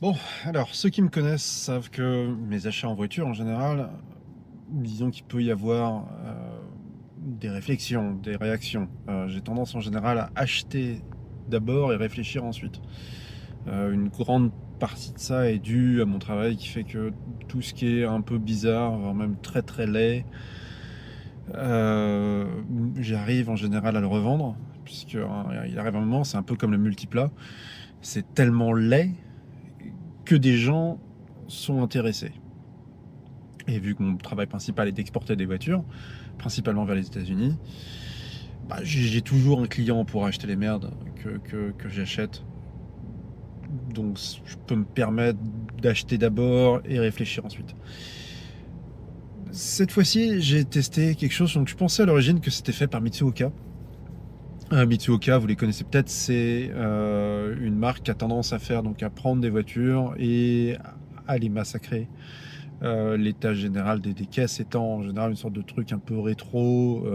Bon, alors ceux qui me connaissent savent que mes achats en voiture en général, disons qu'il peut y avoir des réflexions, des réactions. J'ai tendance en général à acheter d'abord et réfléchir ensuite. Une grande partie de ça est due à mon travail qui fait que tout ce qui est un peu bizarre, voire même très très laid, euh, j'arrive en général à le revendre, puisque il arrive un moment, c'est un peu comme le multiplat, c'est tellement laid que des gens sont intéressés. Et vu que mon travail principal est d'exporter des voitures, principalement vers les États-Unis, bah, j'ai toujours un client pour acheter les merdes que j'achète. Donc je peux me permettre d'acheter d'abord et réfléchir ensuite. Cette fois-ci, j'ai testé quelque chose, donc je pensais à l'origine que c'était fait par Mitsuoka. Mitsuoka, vous les connaissez peut-être, c'est une marque qui a tendance à faire, donc à prendre des voitures et à les massacrer. L'état général des caisses étant en général une sorte de truc un peu rétro.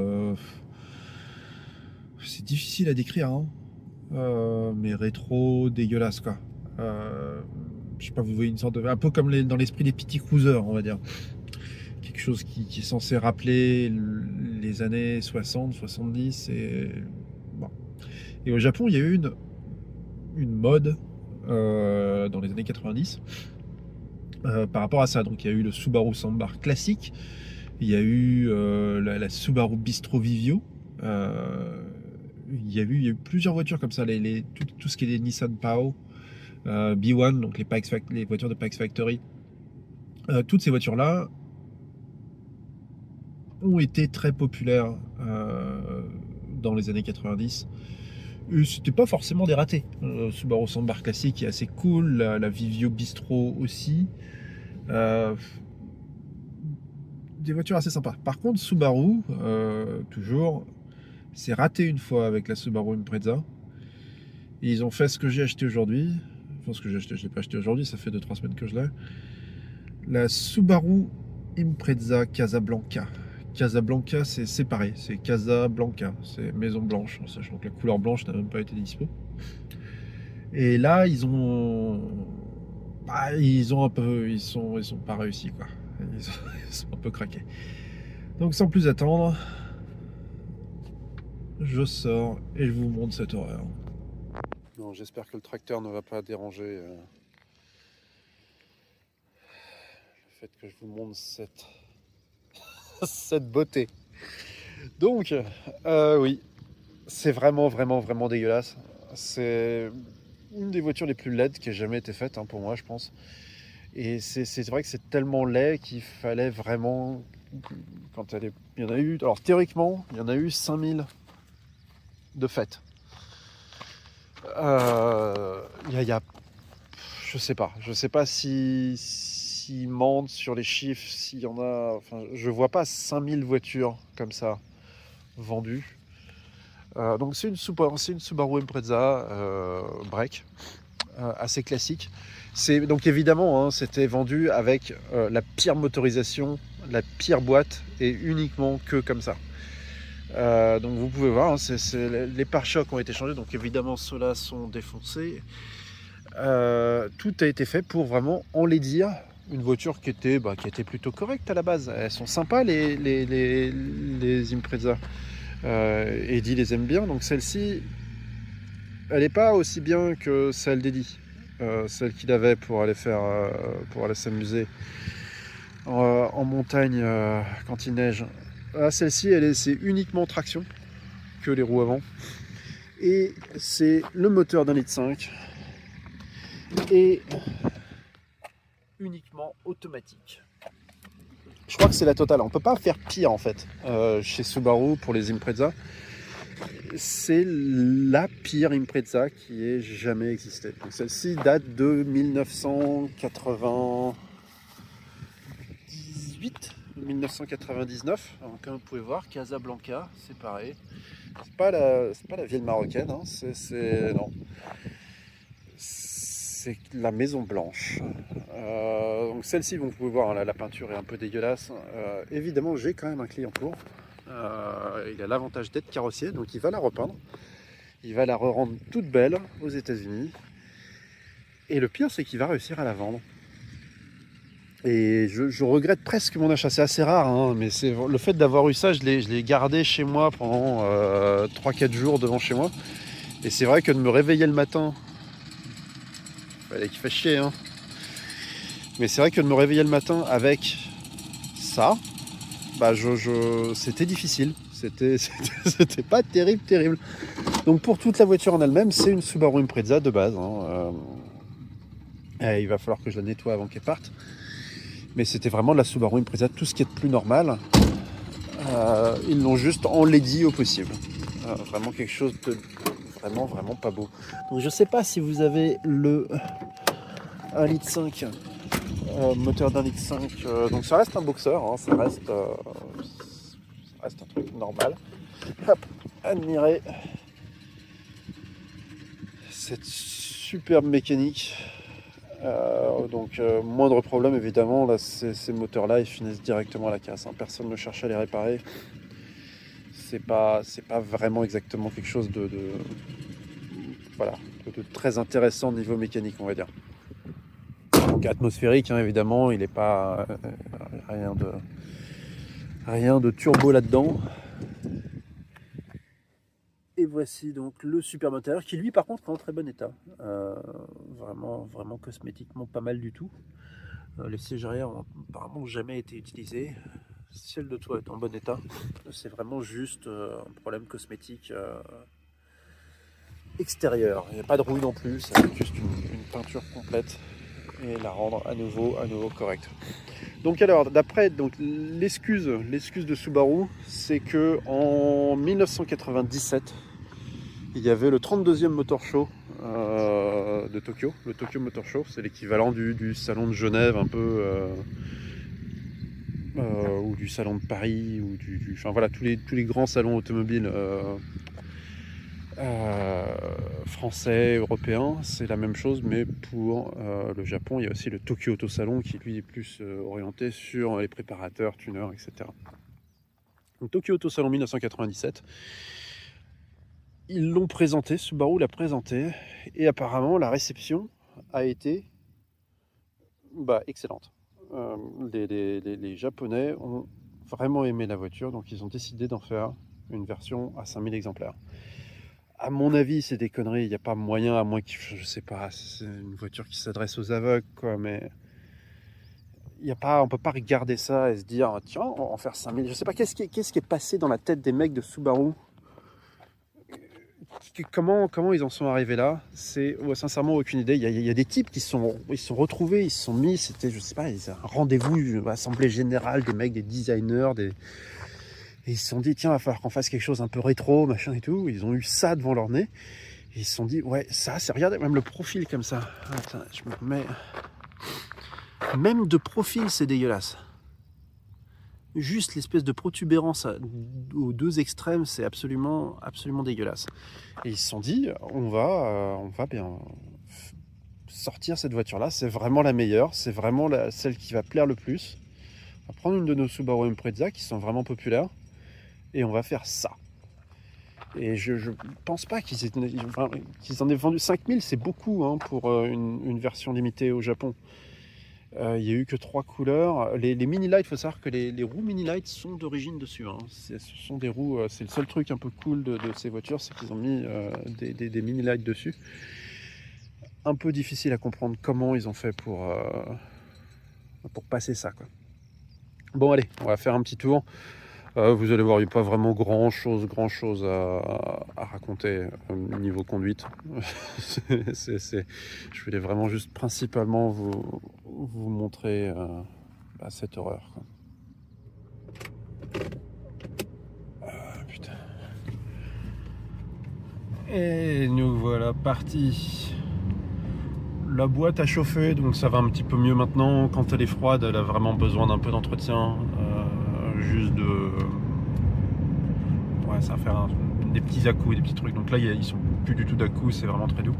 C'est difficile à décrire, hein. Mais rétro, dégueulasse quoi. Euh, je sais pas, vous voyez une sorte de. Un peu comme dans l'esprit des petits cruisers, on va dire. Quelque chose qui est censé rappeler les années 60, 70. Et, bon. Et au Japon, il y a eu une mode dans les années 90 par rapport à ça. Donc il y a eu le Subaru Sambar classique. Il y a eu la Subaru Bistro Vivio. Il y a eu plusieurs voitures comme ça, tout ce qui est des Nissan Pao, B1, donc les voitures de Pax Factory. Toutes ces voitures-là ont été très populaires dans les années 90. Et c'était pas forcément des ratés. Subaru Sambar classique est assez cool, la Vivio Bistro aussi. Euh, des voitures assez sympas. Par contre, Subaru, toujours, c'est raté une fois avec la Subaru Impreza. Et ils ont fait ce que j'ai acheté aujourd'hui. Enfin, ce que j'ai acheté, je l'ai pas acheté aujourd'hui, ça fait 2-3 semaines que je l'ai. La Subaru Impreza Casablanca. Casablanca, c'est séparé, c'est Casablanca, c'est Maison Blanche, en sachant que la couleur blanche n'a même pas été dispo. Et là, ils ont un peu, ils sont pas réussis quoi. Ils sont un peu craqués. Donc sans plus attendre, je sors et je vous montre cette horreur. Non, j'espère que le tracteur ne va pas déranger le fait que je vous montre cette beauté. Donc, oui, c'est vraiment, vraiment, vraiment dégueulasse. C'est une des voitures les plus laides qui ait jamais été faite, hein, pour moi, je pense. Et c'est vrai que c'est tellement laid qu'il fallait vraiment. Quand elle est. Il y en a eu. Alors, théoriquement, il y en a eu 5000 de faites. Il y a. Je sais pas. Je sais pas s'ils mentent sur les chiffres, s'il y en a. Enfin, je vois pas 5000 voitures comme ça vendues. Donc c'est une Subaru Impreza break, assez classique. Donc évidemment, hein, c'était vendu avec la pire motorisation, la pire boîte et uniquement que comme ça. Donc vous pouvez voir, hein, les pare-chocs ont été changés, donc évidemment ceux-là sont défoncés. Tout a été fait pour vraiment enlaidir une voiture qui était plutôt correcte à la base. Elles sont sympas les Impreza. Eddie les aime bien, donc celle-ci, elle n'est pas aussi bien que celle d'Eddie, celle qu'il avait pour aller s'amuser en montagne quand il neige. Ah, celle-ci, c'est uniquement traction que les roues avant, et c'est le moteur d'un litre 5 et uniquement automatique. Je crois que c'est la totale. On peut pas faire pire en fait chez Subaru pour les Impreza. C'est la pire Impreza qui ait jamais existé. Donc celle-ci date de 1998, 1999. Alors, comme vous pouvez voir, Casablanca, c'est pareil. C'est pas la ville marocaine, hein. Non. C'est la Maison Blanche. Donc celle-ci, vous pouvez voir, hein, la peinture est un peu dégueulasse. Évidemment, j'ai quand même un client pour. Il a l'avantage d'être carrossier, donc il va la repeindre. Il va la rendre toute belle aux États-Unis. Et le pire, c'est qu'il va réussir à la vendre. Et je regrette presque mon achat. C'est assez rare, hein, mais c'est le fait d'avoir eu ça, je l'ai gardé chez moi pendant 3-4 jours devant chez moi. Et c'est vrai que de me réveiller le matin, fallait qu'il fasse chier, hein. Mais c'est vrai que de me réveiller le matin avec ça, bah c'était difficile. C'était pas terrible. Donc pour toute la voiture en elle-même, c'est une Subaru Impreza de base, hein. Il va falloir que je la nettoie avant qu'elle parte. Mais c'était vraiment de la Subaru Impreza, tout ce qui est de plus normal. Ils l'ont juste enlaidi au possible. Vraiment quelque chose de vraiment pas beau. Donc je sais pas si vous avez le 1,5 litre, moteur d'1,5 litre. Donc ça reste un boxeur, hein, ça reste un truc normal. Hop, admirez cette superbe mécanique. Moindre problème évidemment, là ces moteurs là ils finissent directement à la casse, hein. Personne ne cherche à les réparer. C'est pas vraiment exactement quelque chose de très intéressant au niveau mécanique, on va dire. Donc atmosphérique, hein, évidemment, il n'est pas rien de turbo là-dedans. Et voici donc le superbe intérieur qui lui par contre est en très bon état. Vraiment cosmétiquement pas mal du tout. Les sièges arrière ont apparemment jamais été utilisés. Le ciel de toit est en bon état. C'est vraiment juste un problème cosmétique extérieur. Il n'y a pas de rouille non plus, c'est juste une peinture complète et la rendre à nouveau correcte. Donc alors, d'après l'excuse de Subaru, c'est que en 1997, il y avait le 32e Motor Show de Tokyo. Le Tokyo Motor Show, c'est l'équivalent du salon de Genève un peu, ou du salon de Paris, ou enfin voilà, tous les grands salons automobiles français, européens, c'est la même chose, mais pour le Japon, il y a aussi le Tokyo Auto Salon qui lui est plus orienté sur les préparateurs, tuners, etc. Donc Tokyo Auto Salon 1997, ils l'ont présenté, Subaru l'a présenté, et apparemment la réception a été excellente. Les Japonais ont vraiment aimé la voiture, donc ils ont décidé d'en faire une version à 5000 exemplaires. À mon avis, c'est des conneries, il n'y a pas moyen, à moins que, je sais pas, c'est une voiture qui s'adresse aux aveugles, quoi, mais on ne peut pas regarder ça et se dire, tiens, on va en faire 5000. Je sais pas, qu'est-ce qui est passé dans la tête des mecs de Subaru? Comment ils en sont arrivés là? C'est sincèrement aucune idée. Il y a des types ils se sont retrouvés, ils se sont mis, c'était, je sais pas, un rendez-vous, une assemblée générale, des mecs, des designers, et ils se sont dit, tiens, il va falloir qu'on fasse quelque chose un peu rétro, machin et tout. Ils ont eu ça devant leur nez. Et ils se sont dit, ouais, ça, c'est, regardez, même le profil comme ça. Attends, je me remets. Même de profil, c'est dégueulasse. Juste l'espèce de protubérance aux deux extrêmes, c'est absolument dégueulasse. Et ils se sont dit, on va bien sortir cette voiture-là. C'est vraiment la meilleure. C'est vraiment celle qui va plaire le plus. On va prendre une de nos Subaru Impreza qui sont vraiment populaires. Et on va faire ça. Et je pense pas qu'ils en aient vendu 5000, c'est beaucoup, hein, pour une version limitée au Japon. Il n'y a eu que 3 couleurs. Les mini lights, il faut savoir que les roues mini lights sont d'origine dessus, hein. Ce sont des roues, c'est le seul truc un peu cool de ces voitures, c'est qu'ils ont mis des mini lights dessus. Un peu difficile à comprendre comment ils ont fait pour passer ça, quoi. Bon allez, on va faire un petit tour. Vous allez voir, il n'y a pas vraiment grand chose à raconter niveau conduite. Je voulais vraiment juste principalement vous montrer cette horreur, quoi. Putain. Et nous voilà partis. La boîte a chauffé, donc ça va un petit peu mieux maintenant. Quand elle est froide, elle a vraiment besoin d'un peu d'entretien. Juste ça va faire des petits à-coups, des petits trucs. Donc là, ils sont plus du tout d'à-coups, c'est vraiment très doux.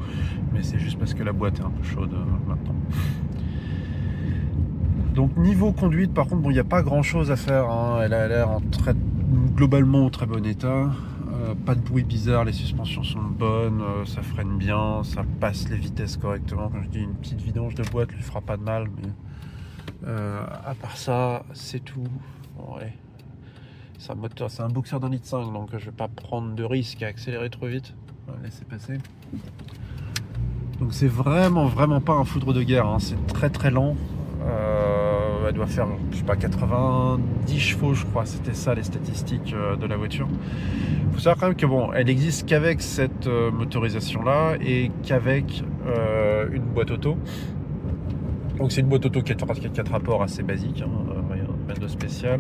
Mais c'est juste parce que la boîte est un peu chaude maintenant. Donc niveau conduite, par contre, il n'y a pas grand chose à faire, hein. Elle a l'air globalement en très bon état. Pas de bruit bizarre, les suspensions sont bonnes, ça freine bien, ça passe les vitesses correctement. Comme je dis, une petite vidange de boîte lui fera pas de mal, mais à part ça, c'est tout. Bon, ouais. C'est un moteur, c'est un boxer d'un litre 5, donc je vais pas prendre de risque à accélérer trop vite. On va laisser passer. Donc c'est vraiment pas un foudre de guerre, hein. C'est très lent. Elle doit faire, je sais pas, 90 chevaux, je crois. C'était ça les statistiques de la voiture. Il faut savoir quand même que bon, elle existe qu'avec cette motorisation-là et qu'avec une boîte auto. Donc c'est une boîte auto 4 rapports assez basique, hein, rien de spécial.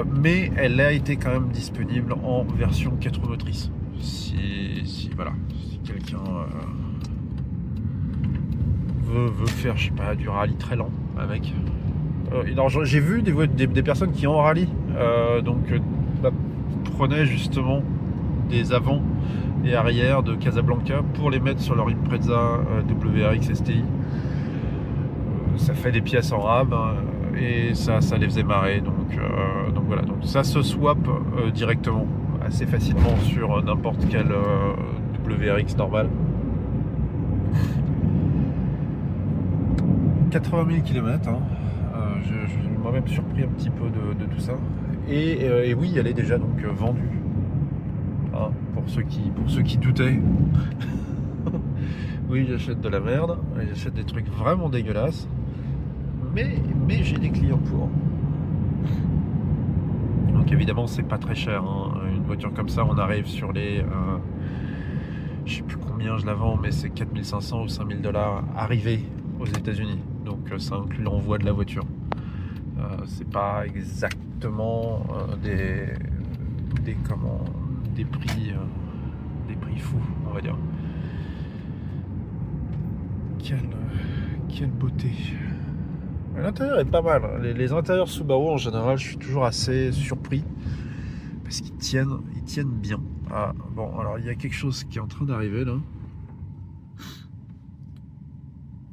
Mais elle a été quand même disponible en version 4 roues motrices. Si quelqu'un veut faire, je sais pas, du rallye très lent avec. J'ai vu des personnes qui ont rallye, prenaient justement des avant et arrière de Casablanca pour les mettre sur leur Impreza WRX STI. Ça fait des pièces en rab, et ça les faisait marrer, donc voilà, donc ça se swap directement assez facilement sur n'importe quel WRX normal. 80 000 km, hein. Je suis moi-même surpris un petit peu de tout ça, et oui, elle est déjà donc vendue, hein, pour ceux qui doutaient. Oui, j'achète de la merde, j'achète des trucs vraiment dégueulasses, mais j'ai des clients pour. Donc évidemment c'est pas très cher, hein. Une voiture comme ça, on arrive sur les je sais plus combien je la vends, mais c'est 4500 ou 5000 $ arrivé aux États-Unis, donc ça inclut l'envoi de la voiture. C'est pas exactement des prix fous, on va dire. Quelle beauté. L'intérieur est pas mal. Les intérieurs Subaru en général, je suis toujours assez surpris parce qu'ils tiennent bien. Ah bon, alors il y a quelque chose qui est en train d'arriver là.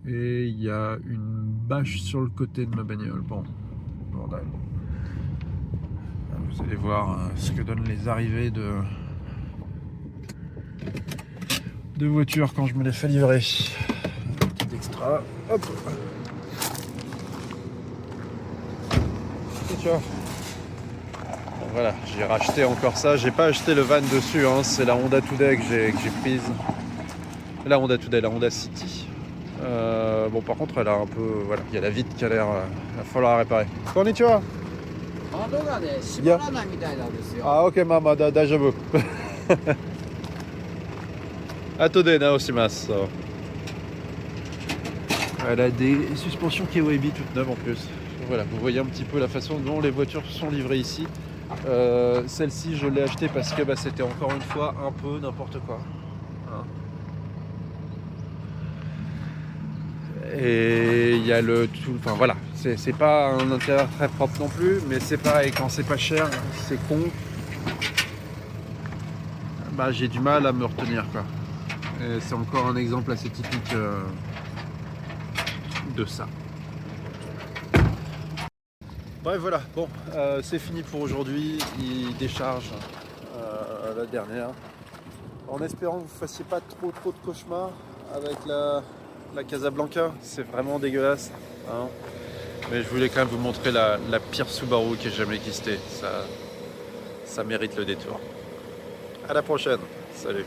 Et il y a une bâche sur le côté de ma bagnole. Bon, bordel. Vous allez voir ce que donnent les arrivées de voitures quand je me les fais livrer. Un petit extra. Hop. Et tu vois. Bon, voilà, j'ai racheté encore ça. J'ai pas acheté le van dessus, hein. C'est la Honda Today que j'ai prise. La Honda Today, la Honda City. Bon, par contre, elle a un peu, voilà, il y a la vitre qui a l'air, il va falloir la réparer. Konnichiwa. Ah, ok, maman, daijoubu. Atode naoshimasu. Elle a des suspensions KYB toutes neuves en plus. Voilà, vous voyez un petit peu la façon dont les voitures sont livrées ici. Celle-ci, je l'ai achetée parce que c'était encore une fois un peu n'importe quoi. Hein. Et il y a le tout, enfin voilà, c'est pas un intérieur très propre non plus, mais c'est pareil, quand c'est pas cher, c'est con. J'ai du mal à me retenir, quoi. Et c'est encore un exemple assez typique de ça. Bref, voilà, bon, c'est fini pour aujourd'hui. Il décharge la dernière. En espérant que vous ne fassiez pas trop de cauchemars avec la Casablanca, c'est vraiment dégueulasse, hein. Mais je voulais quand même vous montrer la pire Subaru qui ait jamais existé. Ça mérite le détour. À la prochaine, salut.